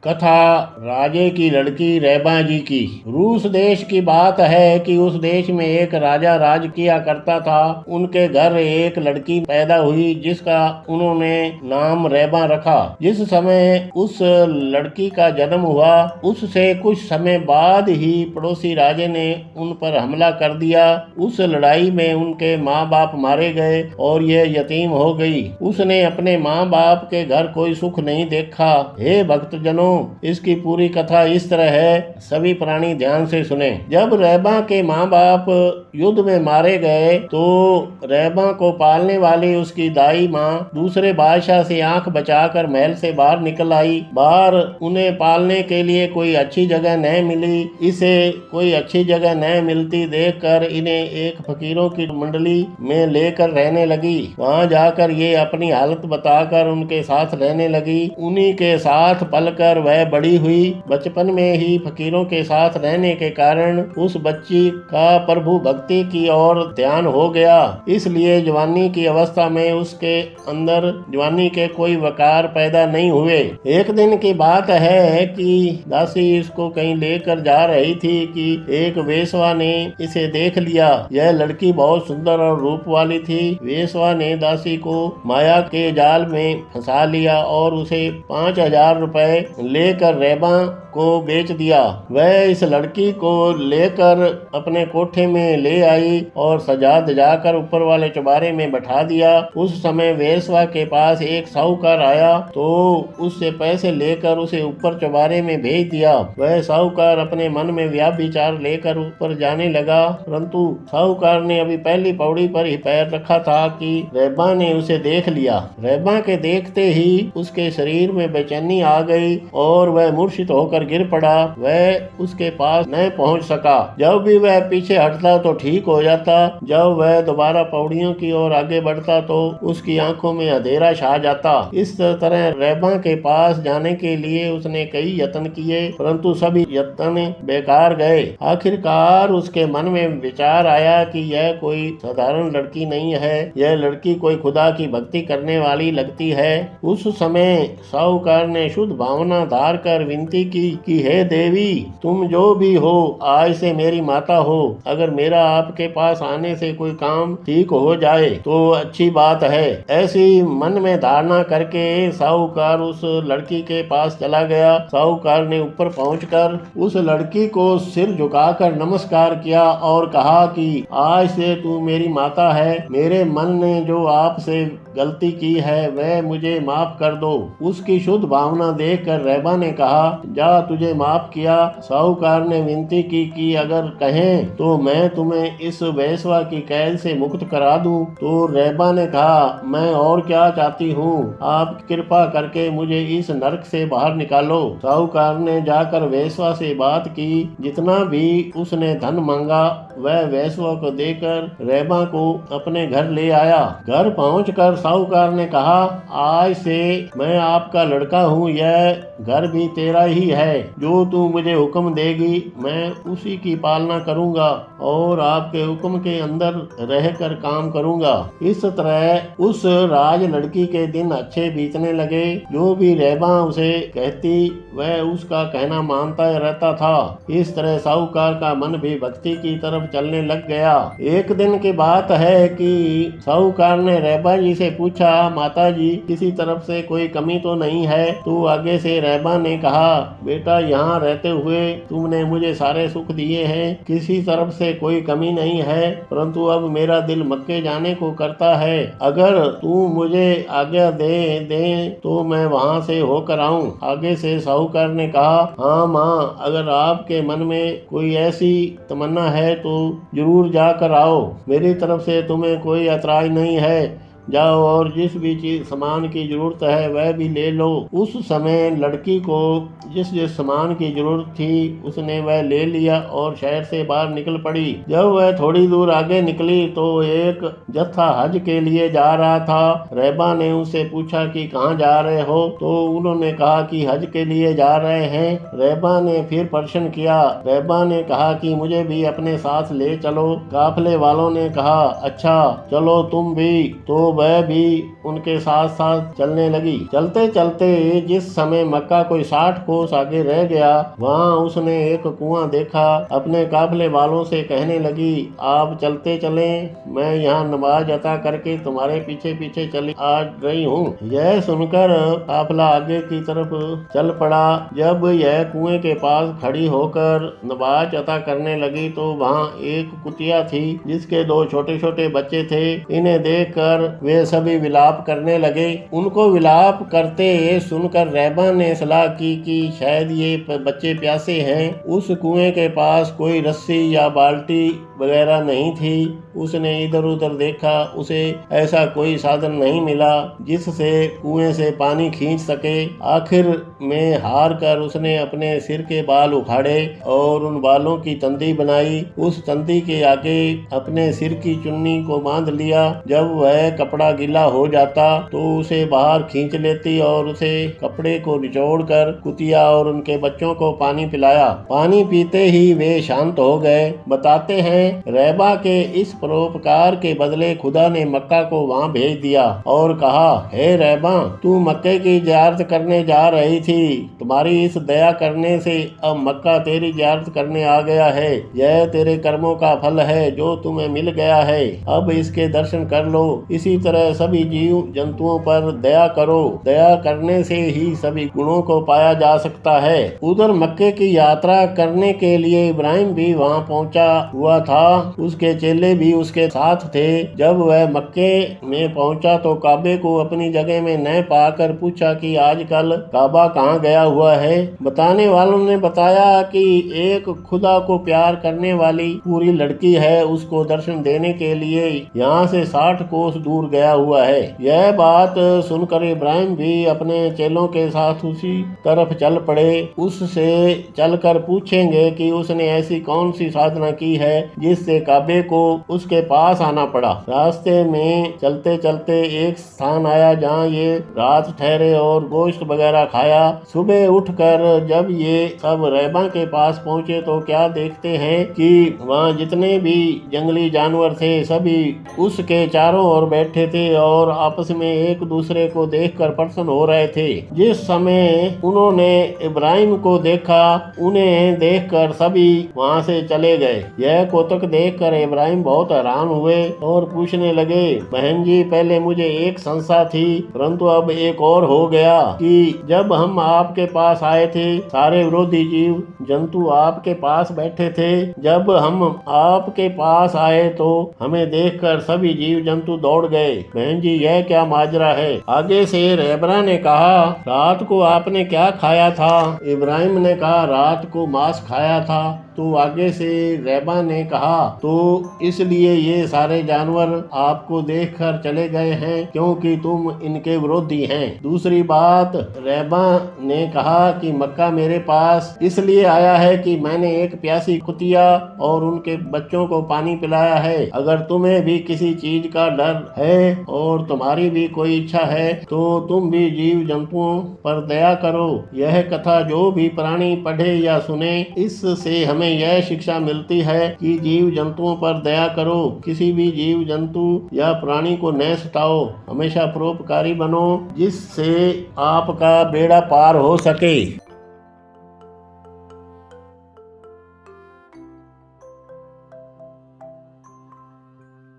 कथा राजे की लड़की रैबा जी की। रूस देश की बात है कि उस देश में एक राजा राज किया करता था। उनके घर एक लड़की पैदा हुई जिसका उन्होंने नाम रैबा रखा। जिस समय उस लड़की का जन्म हुआ उससे कुछ समय बाद ही पड़ोसी राजे ने उन पर हमला कर दिया। उस लड़ाई में उनके माँ बाप मारे गए और यह यतीम हो गई। उसने अपने माँ बाप के घर कोई सुख नहीं देखा। हे भक्तजनों, इसकी पूरी कथा इस तरह है, सभी प्राणी ध्यान से सुने। जब रैबा के माँ बाप युद्ध में मारे गए तो रैबा को पालने वाली उसकी दाई माँ दूसरे बादशाह से आंख बचाकर महल से बाहर निकल आई। बाहर उन्हें पालने के लिए कोई अच्छी जगह न मिली। इसे कोई अच्छी जगह न मिलती देखकर इन्हें एक फकीरों की मंडली में लेकर रहने लगी। वहां जाकर ये अपनी हालत बताकर उनके साथ रहने लगी। उन्हीं के साथ पलकर वह बड़ी हुई। बचपन में ही फकीरों के साथ रहने के कारण उस बच्ची का प्रभु भक्ति की ओर ध्यान हो गया। इसलिए जवानी की अवस्था में उसके अंदर जवानी के कोई वकार पैदा नहीं हुए। एक दिन की बात है कि दासी इसको कहीं लेकर जा रही थी कि एक वेश्वा ने इसे देख लिया। यह लड़की बहुत सुंदर और रूप वाली थी। वेश्वा ने दासी को माया के जाल में फंसा लिया और उसे 5,000 रुपए लेकर रैबा को बेच दिया। वह इस लड़की को लेकर अपने कोठे में ले आई और सजा धजाकर ऊपर वाले चौबारे में बैठा दिया। उस समय वेश्वा के पास एक साहूकार आया तो उससे पैसे लेकर उसे ऊपर चौबारे में भेज दिया। वह साहूकार अपने मन में व्याभिचार लेकर ऊपर जाने लगा, परंतु साहूकार ने अभी पहली पौड़ी पर ही पैर रखा था कि रैबा ने उसे देख लिया। रैबा के देखते ही उसके शरीर में बेचैनी आ गई और वह मूर्छित होकर गिर पड़ा। वह उसके पास न पहुंच सका। जब भी वह पीछे हटता तो ठीक हो जाता। जब वह दोबारा पौड़ियों की ओर आगे बढ़ता तो उसकी आंखों में अंधेरा छा जाता। इस तरह रैबा के पास जाने के लिए उसने कई यत्न किए, परंतु सभी यत्न बेकार गए। आखिरकार उसके मन में विचार आया कि यह कोई साधारण लड़की नहीं है, यह लड़की कोई खुदा की भक्ति करने वाली लगती है। उस समय साहूकार ने शुद्ध भावना धार कर विनती की कि हे देवी, तुम जो भी हो आज से मेरी माता हो। अगर मेरा आपके पास आने से कोई काम ठीक हो जाए तो अच्छी बात है। ऐसी मन में धारणा करके साहूकार उस लड़की के पास चला गया। साहूकार ने ऊपर पहुंचकर उस लड़की को सिर झुकाकर नमस्कार किया और कहा कि आज से तू मेरी माता है। मेरे मन ने जो आपसे गलती की है वह मुझे माफ कर दो। उसकी शुद्ध भावना देखकर रैबा ने कहा, जा, तुझे माफ किया। साहूकार ने विनती की कि अगर कहें तो मैं तुम्हें इस वेश्वा की कैद से मुक्त करा दूं। तो रैबा ने कहा, मैं और क्या चाहती हूँ, आप कृपा करके मुझे इस नरक से बाहर निकालो। साहूकार ने जाकर वेश्वा से बात की। जितना भी उसने धन मांगा वह वेश्वा को देकर रैबा को अपने घर ले आया। घर पहुंचकर साहूकार ने कहा, आज से मैं आपका लड़का हूँ, यह घर भी तेरा ही है। जो तू मुझे हुक्म देगी मैं उसी की पालना करूंगा और आपके हुक्म के अंदर रहकर काम करूंगा। इस तरह उस राज लड़की के दिन अच्छे बीतने लगे। जो भी रैबा उसे कहती वह उसका कहना मानता रहता था। इस तरह साहूकार का मन भी भक्ति की तरफ चलने लग गया। एक दिन की बात है कि साहूकार ने रैबा जी से पूछा, माता जी, किसी तरफ से कोई कमी तो नहीं है? तो आगे से रैबा ने कहा, बेटा, यहाँ रहते हुए तुमने मुझे सारे सुख दिए हैं, किसी तरफ से कोई कमी नहीं है, परंतु अब मेरा दिल मक्के जाने को करता है। अगर तू मुझे आज्ञा दे तो मैं वहाँ से होकर आऊँ। आगे से साहूकार ने कहा, हाँ माँ, अगर आपके मन में कोई ऐसी तमन्ना है तो जरूर जाकर आओ। मेरी तरफ से तुम्हें कोई ऐतराज नहीं है। जाओ और जिस भी चीज सामान की जरूरत है वह भी ले लो। उस समय लड़की को जिस जिस सामान की जरूरत थी उसने वह ले लिया और शहर से बाहर निकल पड़ी। जब वह थोड़ी दूर आगे निकली तो एक जत्था हज के लिए जा रहा था। रैबा ने उससे पूछा कि कहाँ जा रहे हो? तो उन्होंने कहा कि हज के लिए जा रहे हैं। रैबा ने फिर प्रश्न किया। रैबा ने कहा कि मुझे भी अपने साथ ले चलो। काफले वालों ने कहा, अच्छा चलो तुम भी। तो वह भी उनके साथ साथ चलने लगी। चलते चलते जिस समय मक्का कोई 60 कोस आगे रह गया, वहाँ उसने एक कुआं देखा। अपने काफले वालों से कहने लगी, आप चलते चलें, मैं यहाँ नमाज अता करके तुम्हारे पीछे पीछे चली आ रही हूँ। यह सुनकर काफला आगे की तरफ चल पड़ा। जब यह कुएं के पास खड़ी होकर नमाज अता करने लगी तो वहाँ एक कुतिया थी जिसके 2 छोटे छोटे बच्चे थे। इन्हें देखकर वे सभी विलाप करने लगे। उनको विलाप करते सुनकर रहबा ने सलाह की कि शायद ये बच्चे प्यासे हैं। उस कुएं के पास कोई रस्सी या बाल्टी वगैरह नहीं थी। उसने इधर उधर देखा, उसे ऐसा कोई साधन नहीं मिला जिससे कुएं से पानी खींच सके। आखिर में हार कर उसने अपने सिर के बाल उखाड़े और उन बालों की तंदी बनाई। उस तंदी के आगे अपने सिर की चुन्नी को बांध लिया। जब वह कपड़ा गीला हो जाता तो उसे बाहर खींच लेती और उसे कपड़े को निचोड़कर कुतिया और उनके बच्चों को पानी पिलाया। पानी पीते ही वे शांत हो गए। बताते हैं, रहबा के इस परोपकार के बदले खुदा ने मक्का को वहाँ भेज दिया और कहा, हे रहबा, तू मक्के की जियारत करने जा रही थी। तुम्हारी इस दया करने से अब मक्का तेरी जियारत करने आ गया है। यह तेरे कर्मों का फल है जो तुम्हें मिल गया है। अब इसके दर्शन कर लो। इसी तरह सभी जीव जंतुओं पर दया करो। दया करने से ही सभी गुणों को पाया जा सकता है। उधर मक्के की यात्रा करने के लिए इब्राहिम भी वहाँ पहुँचा हुआ था। उसके चेले भी उसके साथ थे। जब वह मक्के में पहुंचा तो काबे को अपनी जगह में न पाकर पूछा कि आजकल काबा कहाँ गया हुआ है। बताने वालों ने बताया कि एक खुदा को प्यार करने वाली पूरी लड़की है, उसको दर्शन देने के लिए यहाँ से 60 कोस दूर गया हुआ है। यह बात सुनकर इब्राहिम भी अपने चेलों के साथ उसी तरफ चल पड़े। उससे चलकर पूछेंगे कि उसने ऐसी कौन सी साधना की है जिससे काबे को उसके पास आना पड़ा। रास्ते में चलते चलते एक स्थान आया जहाँ ये रात ठहरे और गोश्त वगैरह खाया। सुबह उठकर जब ये सब रहबा के पास पहुँचे तो क्या देखते हैं कि वहाँ जितने भी जंगली जानवर थे सभी उसके चारों ओर बैठे थे और आपस में एक दूसरे को देखकर प्रसन्न हो रहे थे। जिस समय उन्होंने इब्राहिम को देखा, उन्हें देखकर सभी वहाँ से चले गए। यह कौतुक देखकर इब्राहिम बहुत हैरान हुए और पूछने लगे, बहन जी, पहले मुझे एक संशय थी परंतु अब एक और हो गया कि जब हम आपके पास आए थे सारे विरोधी जीव जंतु आपके पास बैठे थे। जब हम आपके पास आए तो हमें देखकर सभी जीव जंतु दौड़ गए। बहन जी, यह क्या माजरा है? आगे से रहबा ने कहा, रात को आपने क्या खाया था? इब्राहिम ने कहा, रात को मांस खाया था। तो आगे से रहबा ने कहा, तो इसलिए ये सारे जानवर आपको देखकर चले गए हैं क्योंकि तुम इनके विरोधी हैं। दूसरी बात, रहबा ने कहा कि मक्का मेरे पास इसलिए आया है कि मैंने एक प्यासी कुतिया और उनके बच्चों को पानी पिलाया है। अगर तुम्हें भी किसी चीज का डर है और तुम्हारी भी कोई इच्छा है तो तुम भी जीव जंतुओं पर दया करो। यह कथा जो भी प्राणी पढ़े या सुने, इससे हमें यह शिक्षा मिलती है कि जीव जंतुओं पर दया करो। किसी भी जीव जंतु या प्राणी को न सताओ। हमेशा परोपकारी बनो जिससे आपका बेड़ा पार हो सके।